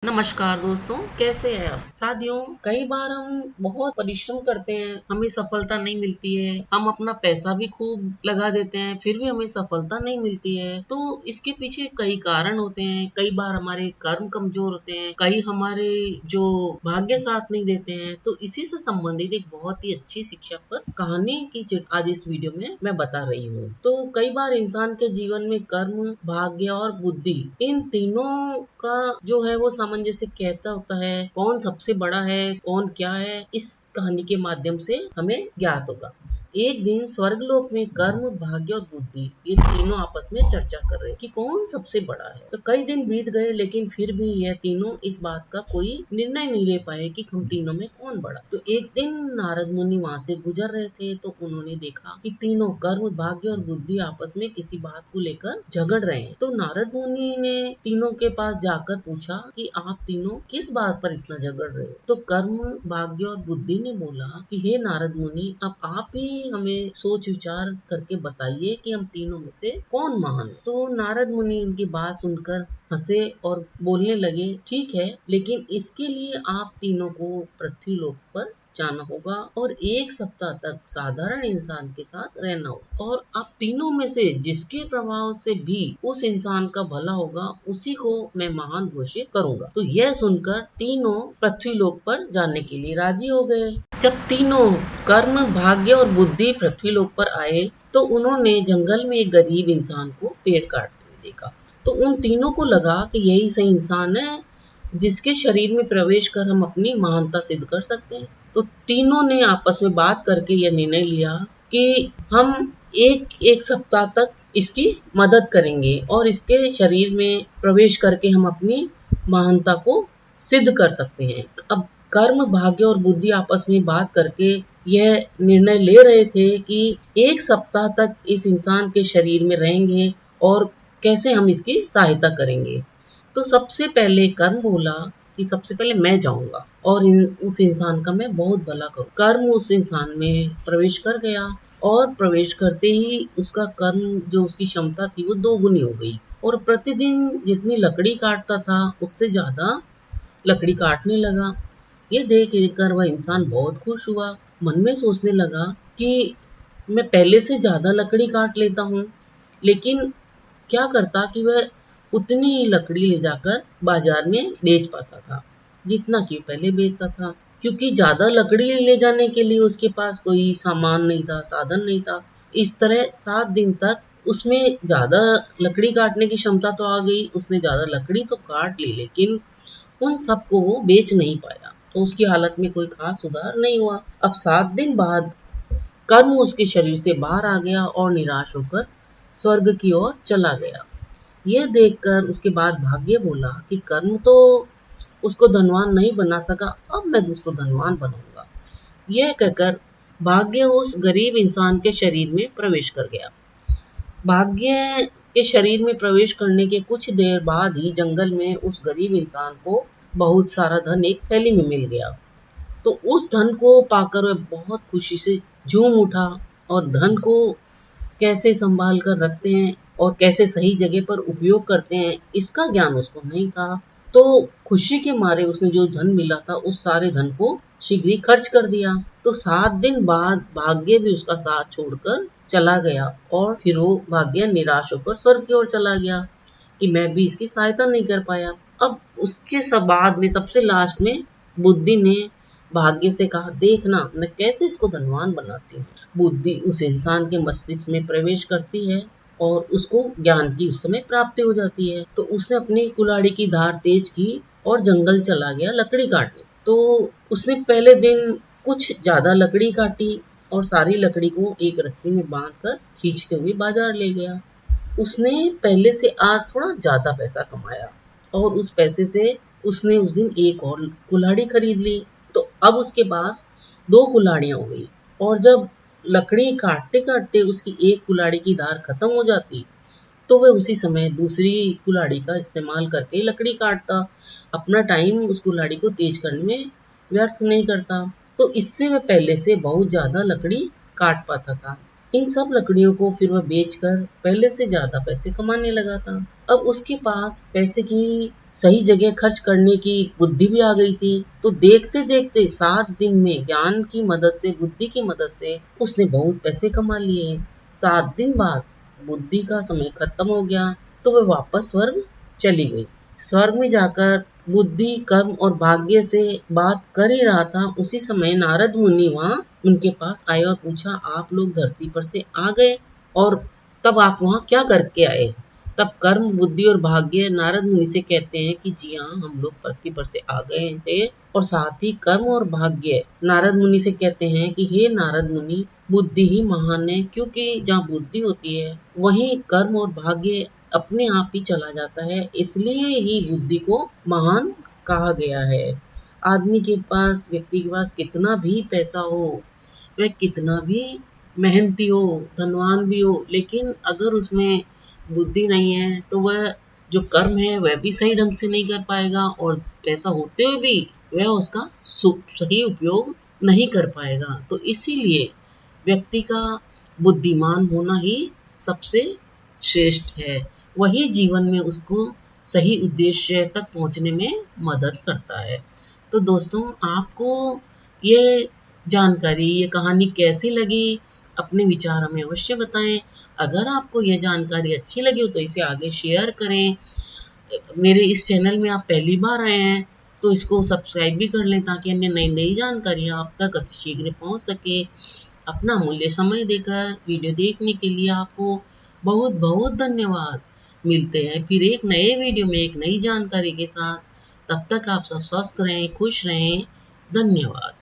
नमस्कार दोस्तों, कैसे हैं आप। साथियों, कई बार हम बहुत परिश्रम करते हैं, हमें सफलता नहीं मिलती है। हम अपना पैसा भी खूब लगा देते हैं, फिर भी हमें सफलता नहीं मिलती है। तो इसके पीछे कई कारण होते हैं। कई बार हमारे कर्म कमजोर होते हैं, कई हमारे जो भाग्य साथ नहीं देते हैं। तो इसी से संबंधित एक बहुत ही अच्छी शिक्षा पर कहानी की आज इस वीडियो में मैं बता रही हूँ। तो कई बार इंसान के जीवन में कर्म, भाग्य और बुद्धि, इन तीनों का जो है वो सामंजस्य कहता होता है। कौन सबसे बड़ा है, कौन क्या है, इस कहानी के माध्यम से हमें ज्ञात होगा। एक दिन स्वर्गलोक में कर्म, भाग्य और बुद्धि, ये तीनों आपस में चर्चा कर रहे कि कौन सबसे बड़ा है। तो कई दिन बीत गए, लेकिन फिर भी यह तीनों इस बात का कोई निर्णय नहीं ले पाए कि हम तीनों में कौन बड़ा। तो एक दिन नारद मुनि वहाँ से गुजर रहे थे, तो उन्होंने देखा कि तीनों कर्म, भाग्य और बुद्धि आपस में किसी बात को लेकर झगड़ रहे हैं। तो नारद मुनि ने तीनों के पास जाकर पूछा कि आप तीनों किस बात पर इतना झगड़ रहे हो। तो कर्म, भाग्य और बुद्धि ने बोला कि हे नारद मुनि, अब आप ही हमें सोच विचार करके बताइए कि हम तीनों में से कौन महान है। तो नारद मुनि उनकी बात सुनकर हंसे और बोलने लगे, ठीक है, लेकिन इसके लिए आप तीनों को पृथ्वी लोक पर जाना होगा और एक सप्ताह तक साधारण इंसान के साथ रहना होगा, और आप तीनों में से जिसके प्रभाव से भी उस इंसान का भला होगा, उसी को मैं महान घोषित करूंगा। तो यह सुनकर तीनों पृथ्वी लोक पर जाने के लिए राजी हो गए। जब तीनों कर्म, भाग्य और बुद्धि पृथ्वी लोक पर आए, तो उन्होंने जंगल में एक गरीब इंसान को पेड़ काटते हुए देखा। तो उन तीनों को लगा कि यही सही इंसान है जिसके शरीर में प्रवेश कर हम अपनी महानता सिद्ध कर सकते हैं। तो तीनों ने आपस में बात करके यह निर्णय लिया कि हम एक सप्ताह तक इसकी मदद करेंगे और इसके शरीर में प्रवेश करके हम अपनी महानता को सिद्ध कर सकते हैं। अब कर्म, भाग्य और बुद्धि आपस में बात करके यह निर्णय ले रहे थे कि एक सप्ताह तक इस इंसान के शरीर में रहेंगे और कैसे हम इसकी सहायता करेंगे। तो सबसे पहले कर्म बोला कि सबसे पहले मैं जाऊंगा और उस इंसान का मैं बहुत भला करूं। कर्म उस इंसान में प्रवेश कर गया और प्रवेश करते ही उसका कर्म, जो उसकी क्षमता थी, वो 2 गुनी हो गई और प्रतिदिन जितनी लकड़ी काटता था उससे ज्यादा लकड़ी काटने लगा। ये देख कर वह इंसान बहुत खुश हुआ। मन में सोचने लगा कि मैं पहले से ज्यादा लकड़ी काट लेता हूँ, लेकिन क्या करता कि वह उतनी ही लकड़ी ले जाकर बाजार में बेच पाता था जितना कि पहले बेचता था, क्योंकि ज्यादा लकड़ी ले जाने के लिए उसके पास कोई सामान नहीं था, साधन नहीं था। इस तरह 7 दिन तक उसमें ज्यादा लकड़ी काटने की क्षमता तो आ गई, उसने ज्यादा लकड़ी तो काट ली, लेकिन उन सबको वो बेच नहीं पाया। तो उसकी हालत में कोई खास सुधार नहीं हुआ। अब 7 दिन बाद कर्म उसके शरीर से बाहर आ गया और निराश होकर स्वर्ग की ओर चला गया। यह देखकर उसके बाद भाग्य बोला कि कर्म तो उसको धनवान नहीं बना सका, अब मैं उसको धनवान बनाऊंगा। यह कहकर भाग्य उस गरीब इंसान के शरीर में प्रवेश कर गया। भाग्य के शरीर में प्रवेश करने के कुछ देर बाद ही जंगल में उस गरीब इंसान को बहुत सारा धन एक थैली में मिल गया। तो उस धन को पाकर वह बहुत खुशी से झूम उठा और धन को कैसे संभाल कर रखते हैं और कैसे सही जगह पर उपयोग करते हैं, इसका ज्ञान उसको नहीं था। तो खुशी के मारे उसने जो धन मिला था उस सारे धन को शीघ्र ही खर्च कर दिया। तो 7 दिन बाद भाग्य भी उसका साथ छोड़कर चला गया और फिर वो भाग्य निराश होकर स्वर्ग की ओर चला गया कि मैं भी इसकी सहायता नहीं कर पाया। अब उसके सब बाद में सबसे लास्ट में बुद्धि ने भाग्य से कहा, देखना मैं कैसे इसको धनवान बनाती हूँ। बुद्धि उस इंसान के मस्तिष्क में प्रवेश करती है और उसको ज्ञान की उस समय प्राप्ति हो जाती है। तो उसने अपनी कुल्हाड़ी की धार तेज की और जंगल चला गया लकड़ी काटने। तो उसने पहले दिन कुछ ज्यादा लकड़ी काटी और सारी लकड़ी को एक रस्सी में बांधकर खींचते हुए बाजार ले गया। उसने पहले से आज थोड़ा ज्यादा पैसा कमाया और उस पैसे से उसने उस दिन एक और कुल्हाड़ी खरीद ली। तो अब उसके पास 2 कुल्हाड़ियां हो गई और जब लकड़ी काटते काटते उसकी एक कुल्हाड़ी की धार खत्म हो जाती, तो वह उसी समय दूसरी कुल्हाड़ी का इस्तेमाल करके लकड़ी काटता, अपना टाइम उस कुल्हाड़ी को तेज करने में व्यर्थ नहीं करता। तो इससे वह पहले से बहुत ज्यादा लकड़ी काट पाता था। इन सब लकड़ियों को फिर वह बेचकर पहले से ज्यादा पैसे कमाने लगा था। अब उसके पास पैसे की सही जगह खर्च करने की बुद्धि भी आ गई थी। तो देखते देखते 7 दिन में ज्ञान की मदद से, बुद्धि की मदद से उसने बहुत पैसे कमा लिए। 7 दिन बाद बुद्धि का समय खत्म हो गया तो वह वापस स्वर्ग चली गई। स्वर्ग में जाकर बुद्धि, कर्म और भाग्य से बात कर ही रहा था, उसी समय नारद मुनि वहाँ उनके पास आए और पूछा, आप लोग धरती पर से आ गए और तब आप वहाँ क्या करके आए? तब कर्म, बुद्धि और भाग्य नारद मुनि से कहते हैं कि जी हाँ, हम लोग पृथ्वी पर से आ गए थे। और साथ ही कर्म और भाग्य नारद मुनि से कहते हैं कि हे नारद मुनि, बुद्धि ही महान है, क्योंकि जहाँ बुद्धि होती है वहीं कर्म और भाग्य अपने आप ही चला जाता है, इसलिए ही बुद्धि को महान कहा गया है। आदमी के पास, व्यक्ति के पास कितना भी पैसा हो, वह कितना भी मेहनती हो, धनवान भी हो, लेकिन अगर उसमें बुद्धि नहीं है तो वह जो कर्म है वह भी सही ढंग से नहीं कर पाएगा और पैसा होते हुए भी वह उसका सही उपयोग नहीं कर पाएगा। तो इसीलिए व्यक्ति का बुद्धिमान होना ही सबसे श्रेष्ठ है। वही जीवन में उसको सही उद्देश्य तक पहुंचने में मदद करता है। तो दोस्तों, आपको ये जानकारी, ये कहानी कैसी लगी? अपने विचार हमें अवश्य बताएं। अगर आपको यह जानकारी अच्छी लगी हो तो इसे आगे शेयर करें। मेरे इस चैनल में आप पहली बार आए हैं तो इसको सब्सक्राइब भी कर लें ताकि अन्य नई नई जानकारियाँ आप तक अतिशीघ्र पहुँच सके। अपना मूल्य समय देकर वीडियो देखने के लिए आपको बहुत बहुत धन्यवाद। मिलते हैं फिर एक नए वीडियो में एक नई जानकारी के साथ। तब तक आप सब स्वस्थ रहें, खुश रहें। धन्यवाद।